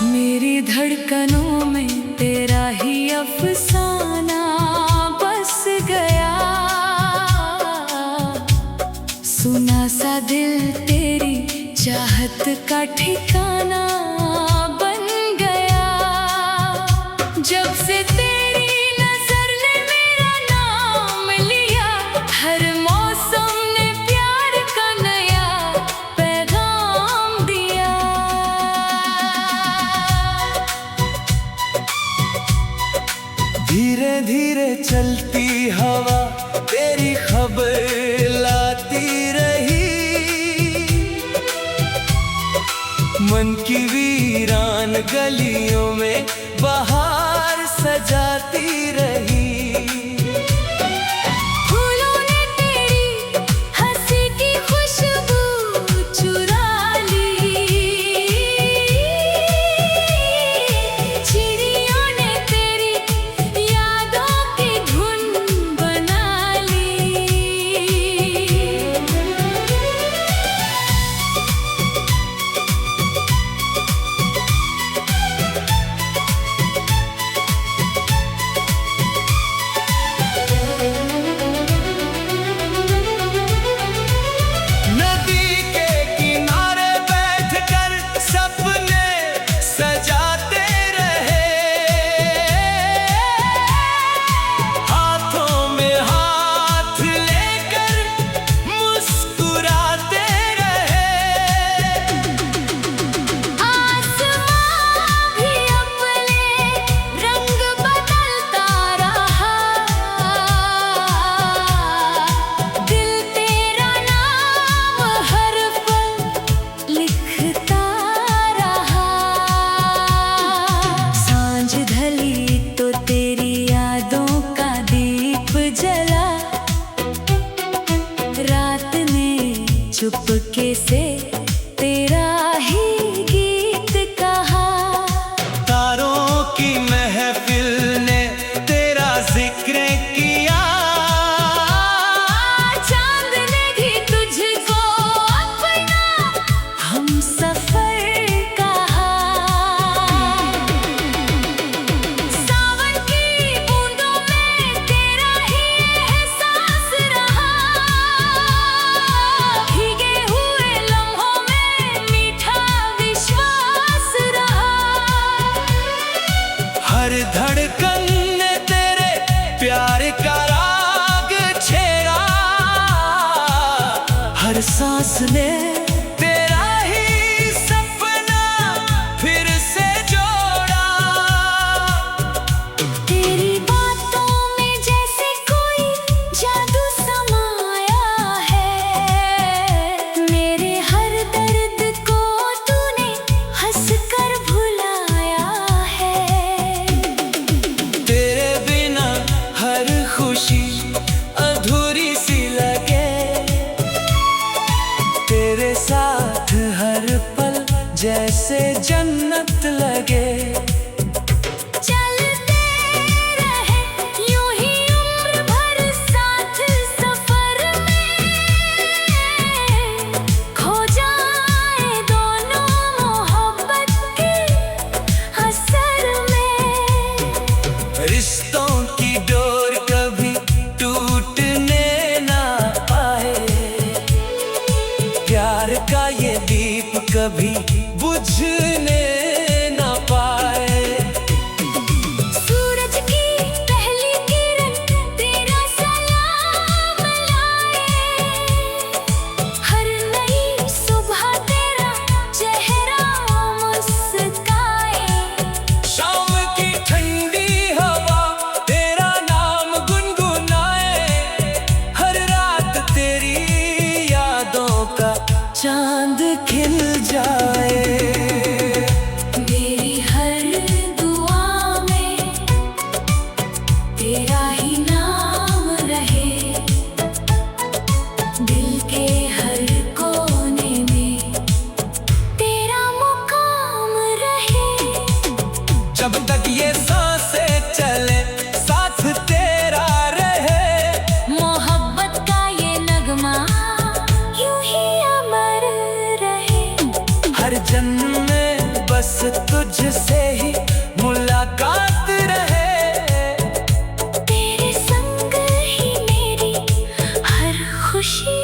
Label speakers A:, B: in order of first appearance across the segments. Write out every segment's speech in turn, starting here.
A: मेरी धड़कनों में तेरा ही अफसाना बस गया। सुना सा दिल तेरी चाहत का ठिकाना बन गया। जब से तेरी नजर ने मेरा नाम लिया, हर मौसम ने प्यार का नया पैगाम दिया।
B: धीरे धीरे चलती हवा तेरी खबर लाती रही। मन की वीरान गलियों में बहार सजाती रही।
A: फूलों ने तेरी हंसी की खुशबू चुरा ली। चिड़ियों ने तेरी यादों की धुन बना ली।
B: नदी के किनारे बैठकर सपने सजाते रहे। हाथों में हाथ लेकर मुस्कुराते रहे।
A: आसमां भी अपने रंग बदलता रहा। दिल तेरा नाम हर पल लिखता रहा। सांझ ढली तो तेरी यादों का दीप जला। रात ने चुपके से तेरा ही गीत कहा।
B: तारों की महफिल ने तेरा जिक्र किया।
A: चांद ने भी तुझको अपना हम सफर कहा। सावन की बूंदों में तेरा ही एहसास रहा। भीगे हुए लम्हों में मीठा विश्वास रहा।
B: हर धड़कन ने तेरे प्यार का राग छेड़ा। हर सांस ने तेरा ही सपना फिर से जोड़ा।
A: तेरी बातों में जैसे कोई जादू समाया है। मेरे हर दर्द को तूने हंसकर भुलाया है।
B: तेरे बिना हर खुशी अधूरी सी लगे। तेरे साथ हर पल जैसे जन्नत लगे।
A: चलते रहे यूं ही उम्र भर साथ सफर में। खो जाए दोनों मोहब्बत के असर में।
B: रिश्तों की डोर कभी टूटने ना पाए। प्यार का ये दीप कभी बुझने ना पाए।
A: सूरज की पहली किरण तेरा सलाम लाए। हर नई सुबह तेरा चेहरा मुस्काए।
B: शाम की ठंडी हवा तेरा नाम गुनगुनाए। हर रात तेरी यादों का चांद खिल जाए। ये सांसें चले, साथ तेरा रहे।
A: मोहब्बत का ये नगमा यूं ही अमर रहे।
B: हर जन्म में बस तुझसे ही मुलाकात रहे।
A: तेरे संग ही मेरी हर खुशी,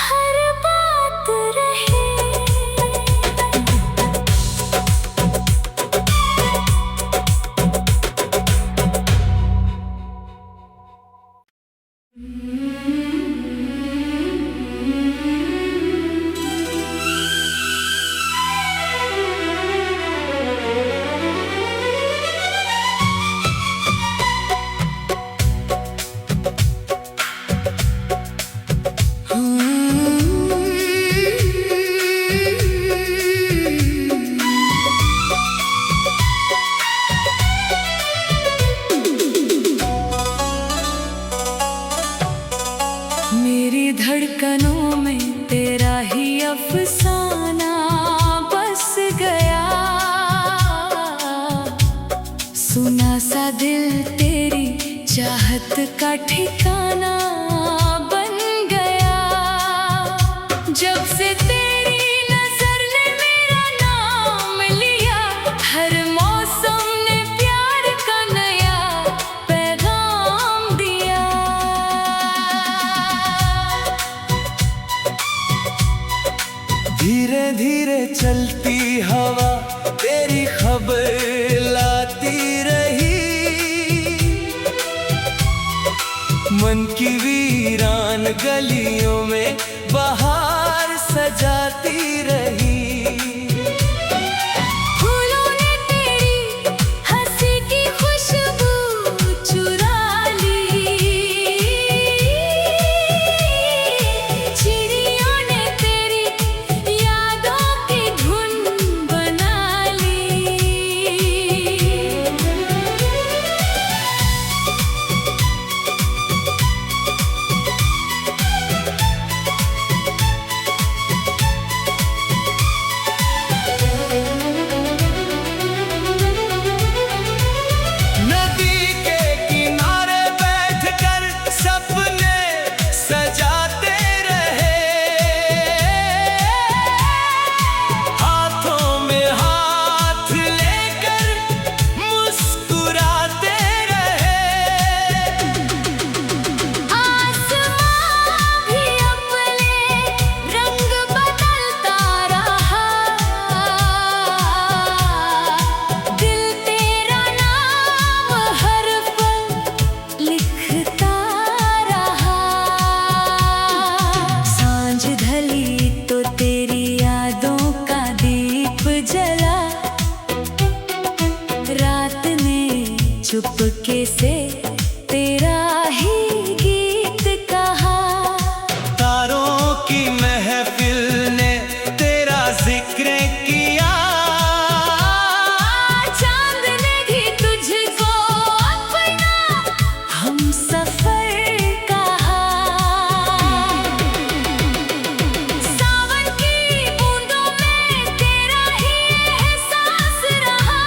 A: हर बात रहे। मेरी धड़कनों में तेरा ही अफसाना बस गया। सुना सा दिल तेरी चाहत का ठिकाना बन गया। जब से तेरी नजर ने मेरा नाम लिया, हर मौसम ने प्यार का नया पैगाम दिया।
B: धीरे धीरे चलती हवा तेरी खबर लाती रही। मन की वीरान गलियों में बहार सजाती रही।
A: फूलों ने तेरी हंसी की खुशबू चुरा ली। चिड़ियों ने तेरी यादों की धुन बना ली।
B: नदी के किनारे बैठकर सपने सजाते रहे। हाथों में हाथ लेकर मुस्कुराते रहे।
A: आसमां भी अपने रंग बदलता रहा। दिल तेरा नाम हर पल लिखता रहा। सांझ ढली तो तेरी यादों का दीप जला। रात ने चुपके से तेरा ही गीत कहा।
B: तारों की महफिल ने तेरा जिक्र किया।
A: चांद ने भी तुझको अपना हम सफर कहा। सावन की बूंदों में तेरा ही एहसास रहा।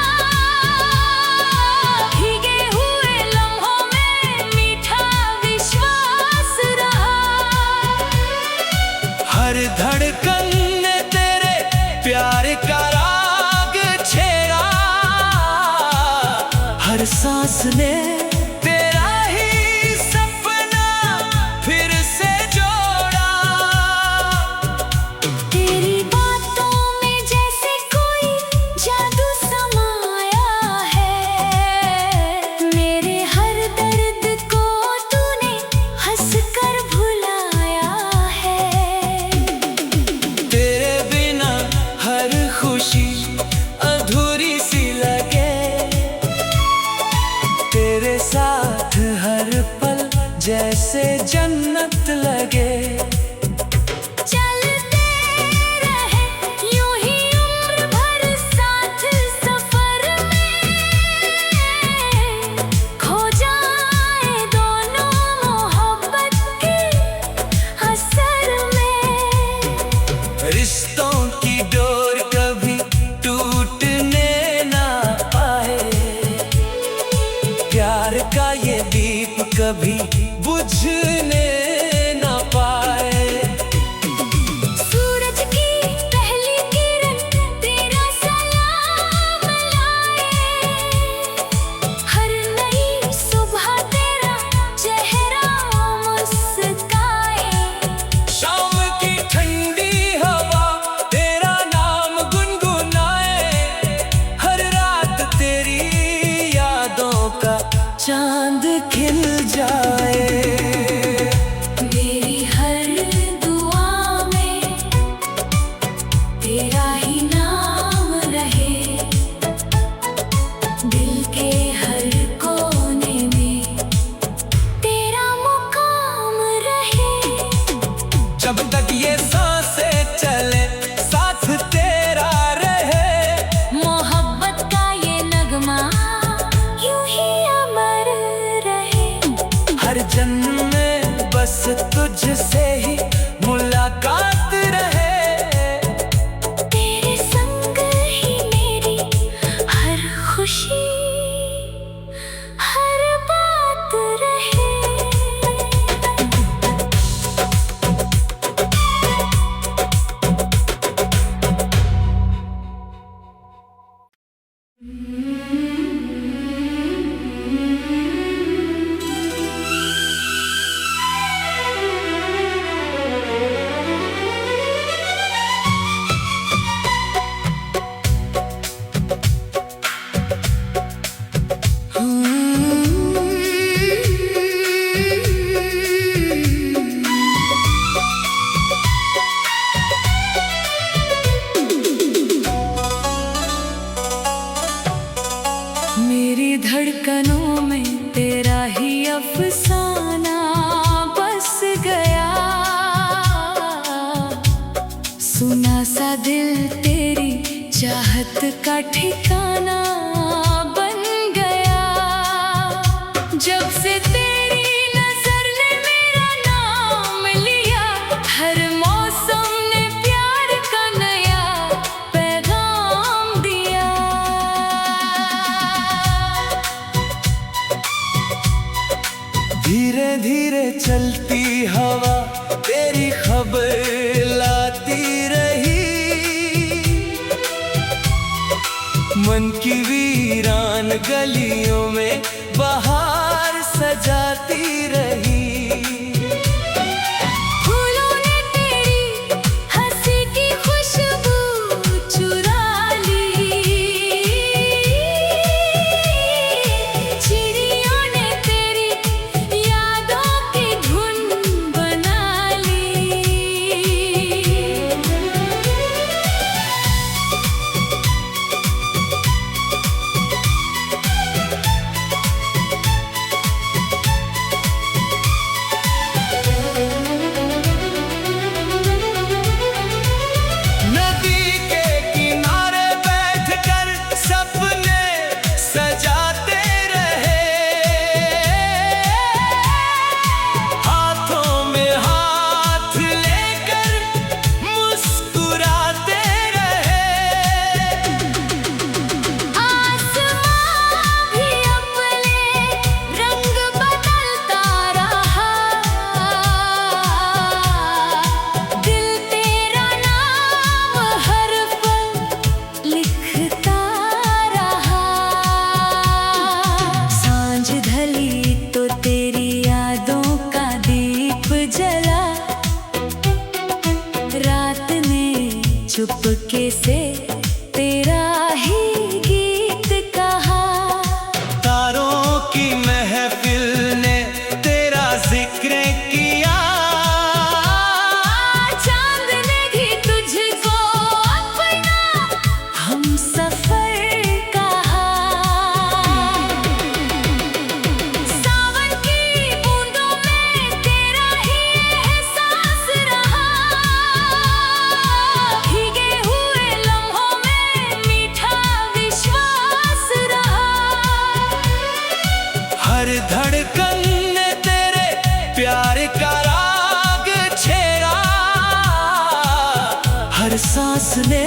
A: भीगे हुए लम्हों में मीठा विश्वास रहा।
B: हर धड़कन ने तेरे प्यार का राग छेड़ा। हर सांस ने तेरा ही सपना फिर से जोड़ा।
A: तेरी बातों में जैसे कोई जादू समाया है। मेरे हर दर्द को तूने हंसकर भुलाया है।
B: तेरे बिना हर खुशी अधूरी सी लगे। तेरे
A: चाहत का ठिकाना बन गया जब से तेरी नजर ने मेरा नाम लिया। हर मौसम ने प्यार का नया पैगाम दिया।
B: धीरे धीरे चलती हवा तेरी खबर लाती रही। मन की वीरान गलियों में बहार सजाती रही।
A: फूलों ने तेरी हंसी की खुशबू चुरा ली। चिड़ियों ने तेरी यादों की धुन बना ली।
B: नदी के किनारे बैठकर सपने सजाते रहे। हाथों में हाथ लेकर मुस्कुराते रहे।
A: आसमां भी अपने रंग बदलता रहा। दिल तेरा नाम हर पल लिखता रहा। सांझ ढली तो तेरी यादों का दीप जला। रात ने चुपके से तेरा ही गीत कहा।
B: तारों की महफिल ने तेरा जिक्र किया।
A: चांद ने भी तुझको अपना हम सफर कहा। सावन की बूंदों में तेरा ही एहसास रहा। भीगे हुए लम्हों में मीठा विश्वास रहा।
B: हर धड़कन ने तेरे प्यार का राग छेड़ा। हर सांस ने